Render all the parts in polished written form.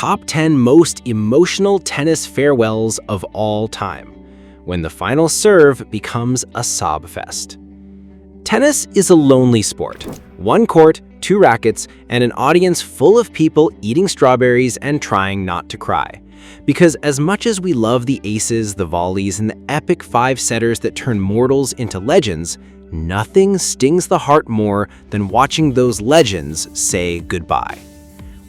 top 10 most emotional tennis farewells of all time, when the final serve becomes a sob fest. Tennis is a lonely sport. One court, two rackets, and an audience full of people eating strawberries and trying not to cry. Because as much as we love the aces, the volleys, and the epic five-setters that turn mortals into legends, nothing stings the heart more than watching those legends say goodbye.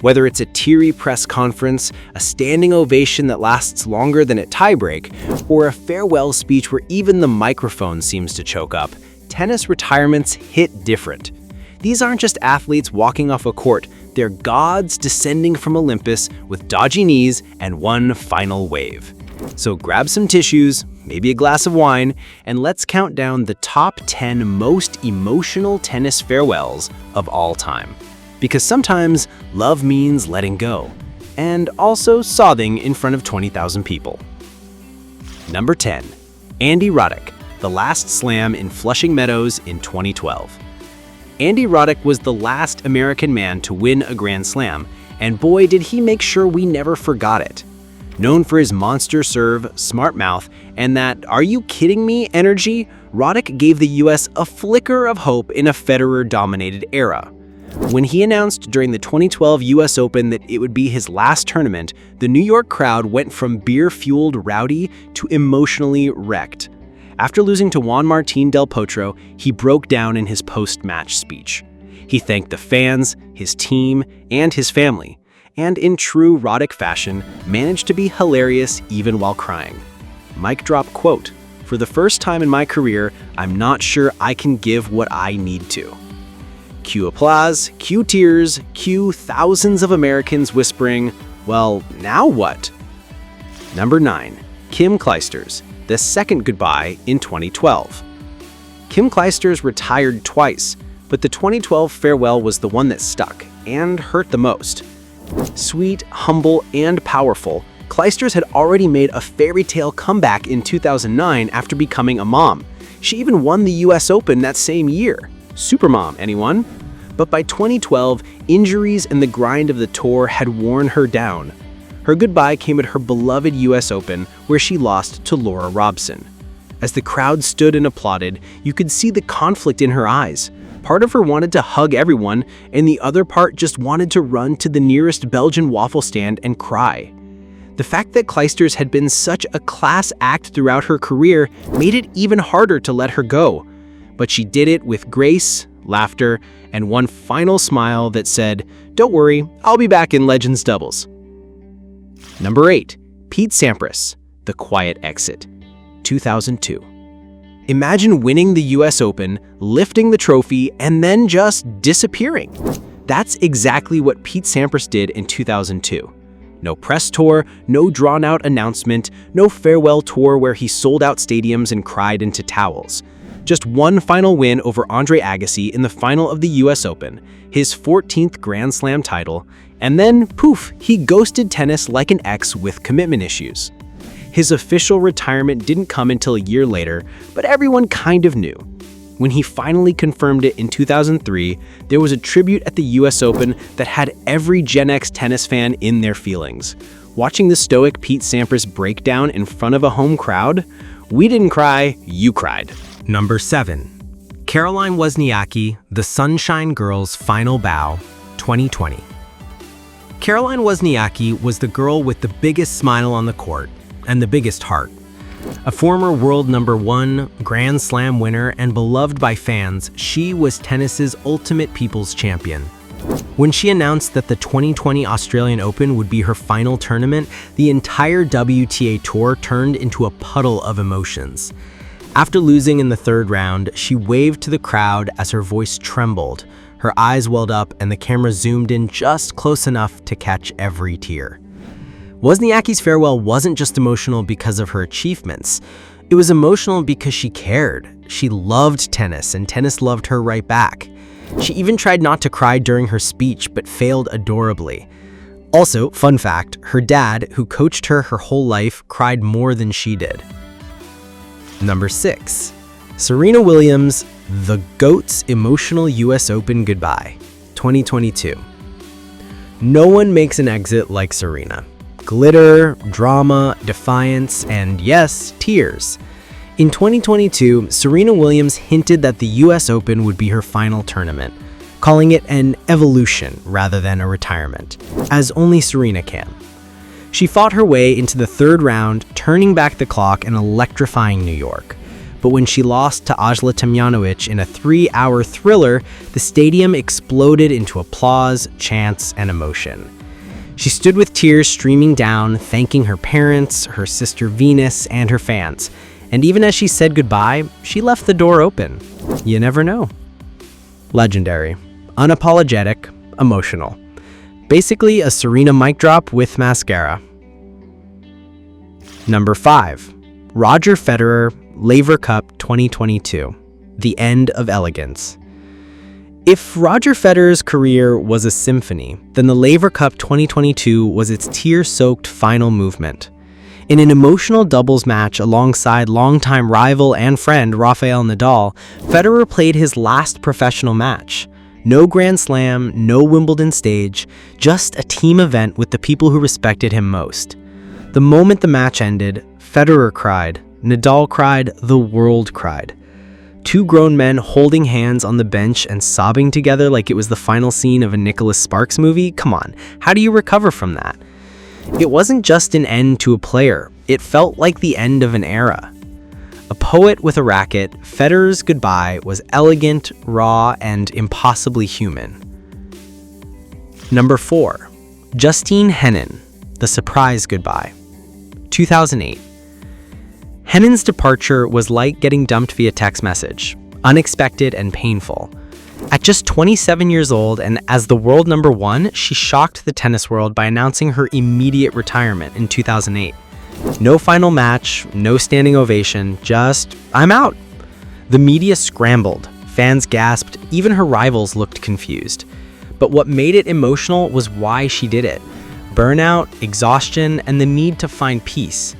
Whether it's a teary press conference, a standing ovation that lasts longer than a tiebreak, or a farewell speech where even the microphone seems to choke up, tennis retirements hit different. These aren't just athletes walking off a court, they're gods descending from Olympus with dodgy knees and one final wave. So grab some tissues, maybe a glass of wine, and let's count down the top 10 most emotional tennis farewells of all time. Because sometimes love means letting go, and also sobbing in front of 20,000 people. Number 10. Andy Roddick, the last slam in Flushing Meadows in 2012. Andy Roddick was the last American man to win a Grand Slam, and boy did he make sure we never forgot it. Known for his monster serve, smart mouth, and that "are you kidding me" energy, Roddick gave the US a flicker of hope in a Federer-dominated era. When he announced during the 2012 US Open that it would be his last tournament, the New York crowd went from beer-fueled rowdy to emotionally wrecked. After losing to Juan Martín del Potro, he broke down in his post-match speech. He thanked the fans, his team, and his family, and in true Roddick fashion, managed to be hilarious even while crying. Mic drop quote, "For the first time in my career, I'm not sure I can give what I need to." Cue applause, cue tears, cue thousands of Americans whispering, "Well, now what?" Number 9. Kim Clijsters, the second goodbye in 2012. Kim Clijsters retired twice, but the 2012 farewell was the one that stuck and hurt the most. Sweet, humble, and powerful, Clijsters had already made a fairy tale comeback in 2009 after becoming a mom. She even won the US Open that same year. Supermom, anyone? But by 2012, injuries and the grind of the tour had worn her down. Her goodbye came at her beloved US Open, where she lost to Laura Robson. As the crowd stood and applauded, you could see the conflict in her eyes. Part of her wanted to hug everyone, and the other part just wanted to run to the nearest Belgian waffle stand and cry. The fact that Clijsters had been such a class act throughout her career made it even harder to let her go. But she did it with grace, laughter, and one final smile that said, "Don't worry, I'll be back in Legends doubles." Number 8. Pete Sampras, the quiet exit, 2002. Imagine winning the US Open, lifting the trophy, and then just disappearing. That's exactly what Pete Sampras did in 2002. No press tour, no drawn-out announcement, no farewell tour where he sold out stadiums and cried into towels. Just one final win over Andre Agassi in the final of the US Open, his 14th Grand Slam title, and then, poof, he ghosted tennis like an ex with commitment issues. His official retirement didn't come until a year later, but everyone kind of knew. When he finally confirmed it in 2003, there was a tribute at the US Open that had every Gen X tennis fan in their feelings. Watching the stoic Pete Sampras break down in front of a home crowd, we didn't cry, you cried. Number 7. Caroline Wozniacki, the Sunshine Girls' final bow, 2020. Caroline Wozniacki was the girl with the biggest smile on the court and the biggest heart. A former world #1, Grand Slam winner, and beloved by fans, she was tennis's ultimate people's champion. When she announced that the 2020 Australian Open would be her final tournament, the entire WTA Tour turned into a puddle of emotions. After losing in the third round, she waved to the crowd as her voice trembled, her eyes welled up, and the camera zoomed in just close enough to catch every tear. Wozniacki's farewell wasn't just emotional because of her achievements. It was emotional because she cared. She loved tennis, and tennis loved her right back. She even tried not to cry during her speech, but failed adorably. Also, fun fact, her dad, who coached her whole life, cried more than she did. Number 6. Serena Williams, the GOAT's emotional US Open goodbye, 2022. No one makes an exit like Serena. Glitter, drama, defiance, and yes, tears. In 2022, Serena Williams hinted that the US Open would be her final tournament, calling it an evolution rather than a retirement, as only Serena can. She fought her way into the third round, turning back the clock and electrifying New York. But when she lost to Ajla Tomljanovic in a 3-hour thriller, the stadium exploded into applause, chants, and emotion. She stood with tears streaming down, thanking her parents, her sister Venus, and her fans. And even as she said goodbye, she left the door open. You never know. Legendary, unapologetic, emotional. Basically a Serena mic drop with mascara. Number 5. Roger Federer, Laver Cup 2022. The end of elegance. If Roger Federer's career was a symphony, then the Laver Cup 2022 was its tear-soaked final movement. In an emotional doubles match alongside longtime rival and friend Rafael Nadal, Federer played his last professional match. No Grand Slam, no Wimbledon stage, just a team event with the people who respected him most. The moment the match ended, Federer cried, Nadal cried, the world cried. Two grown men holding hands on the bench and sobbing together like it was the final scene of a Nicholas Sparks movie? Come on, how do you recover from that? It wasn't just an end to a player, it felt like the end of an era. A poet with a racket, Federer's goodbye was elegant, raw, and impossibly human. Number 4. Justine Henin, the surprise goodbye. 2008. Henin's departure was like getting dumped via text message, unexpected and painful. At just 27 years old and as the world number 1, she shocked the tennis world by announcing her immediate retirement in 2008. No final match, no standing ovation, just, I'm out. The media scrambled, fans gasped, even her rivals looked confused. But what made it emotional was why she did it. Burnout, exhaustion, and the need to find peace.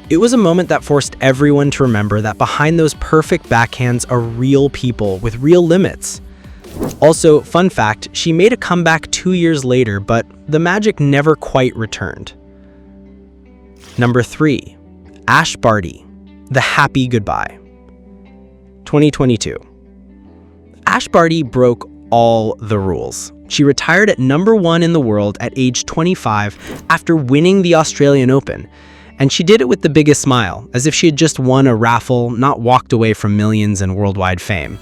It was a moment that forced everyone to remember that behind those perfect backhands are real people with real limits. Also, fun fact, she made a comeback 2 years later, but the magic never quite returned. Number 3. Ash Barty, the happy goodbye. 2022. Ash Barty broke all the rules. She retired at number 1 in the world at age 25 after winning the Australian Open. And she did it with the biggest smile, as if she had just won a raffle, not walked away from millions and worldwide fame.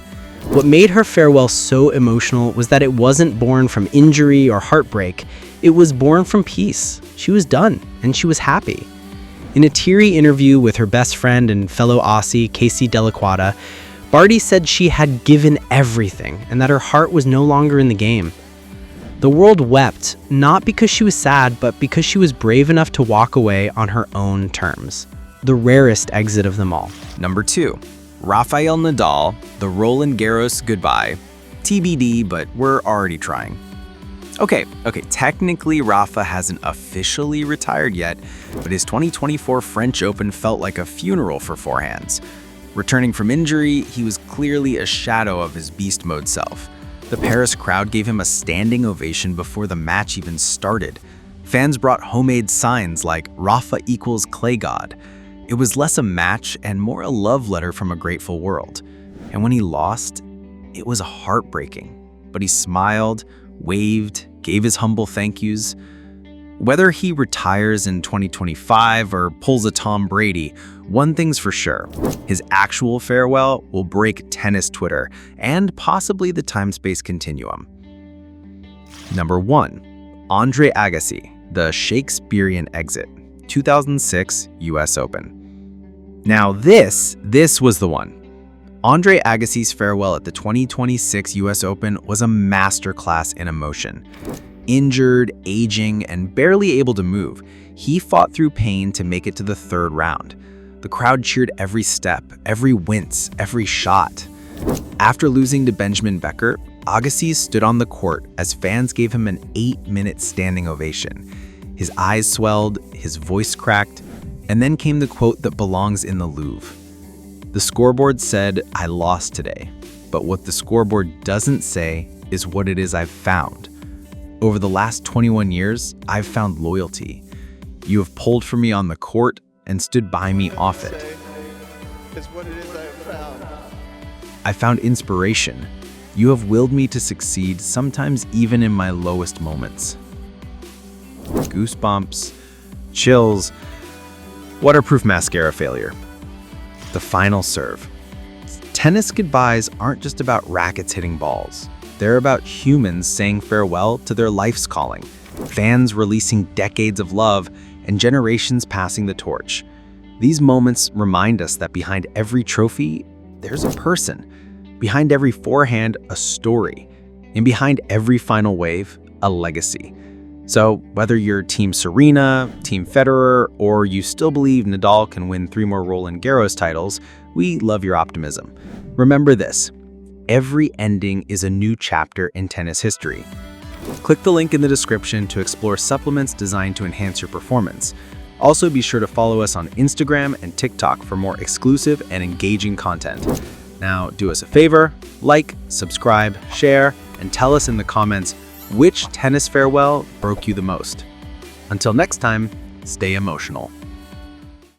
What made her farewell so emotional was that it wasn't born from injury or heartbreak, it was born from peace. She was done, and she was happy. In a teary interview with her best friend and fellow Aussie, Casey Delaquata, Barty said she had given everything and that her heart was no longer in the game. The world wept, not because she was sad, but because she was brave enough to walk away on her own terms. The rarest exit of them all. Number 2. Rafael Nadal, the Roland Garros goodbye. TBD, but we're already trying. Okay, technically Rafa hasn't officially retired yet, but his 2024 French Open felt like a funeral for forehands. Returning from injury, he was clearly a shadow of his beast mode self. The Paris crowd gave him a standing ovation before the match even started. Fans brought homemade signs like Rafa equals clay god. It was less a match and more a love letter from a grateful world. And when he lost, it was heartbreaking. But he smiled, waved, gave his humble thank yous. Whether he retires in 2025 or pulls a Tom Brady, one thing's for sure. His actual farewell will break tennis Twitter and possibly the time-space continuum. Number 1. Andre Agassi, the Shakespearean exit. 2006 US Open. Now this was the one. Andre Agassi's farewell at the 2026 US Open was a masterclass in emotion. Injured, aging, and barely able to move, he fought through pain to make it to the third round. The crowd cheered every step, every wince, every shot. After losing to Benjamin Becker, Agassi stood on the court as fans gave him an 8-minute standing ovation. His eyes swelled, his voice cracked, and then came the quote that belongs in the Louvre. The scoreboard said, "I lost today," but what the scoreboard doesn't say is what it is I've found. Over the last 21 years, I've found loyalty. You have pulled for me on the court and stood by me off it. It's what it is I have found. I found inspiration. You have willed me to succeed, sometimes even in my lowest moments. Goosebumps, chills, waterproof mascara failure. The final serve. Tennis goodbyes aren't just about rackets hitting balls. They're about humans saying farewell to their life's calling, fans releasing decades of love, and generations passing the torch. These moments remind us that behind every trophy, there's a person. Behind every forehand, a story. And behind every final wave, a legacy. So whether you're Team Serena, Team Federer, or you still believe Nadal can win 3 more Roland Garros titles, we love your optimism. Remember this, every ending is a new chapter in tennis history. Click the link in the description to explore supplements designed to enhance your performance. Also, be sure to follow us on Instagram and TikTok for more exclusive and engaging content. Now, do us a favor, like, subscribe, share, and tell us in the comments which tennis farewell broke you the most. Until next time, stay emotional.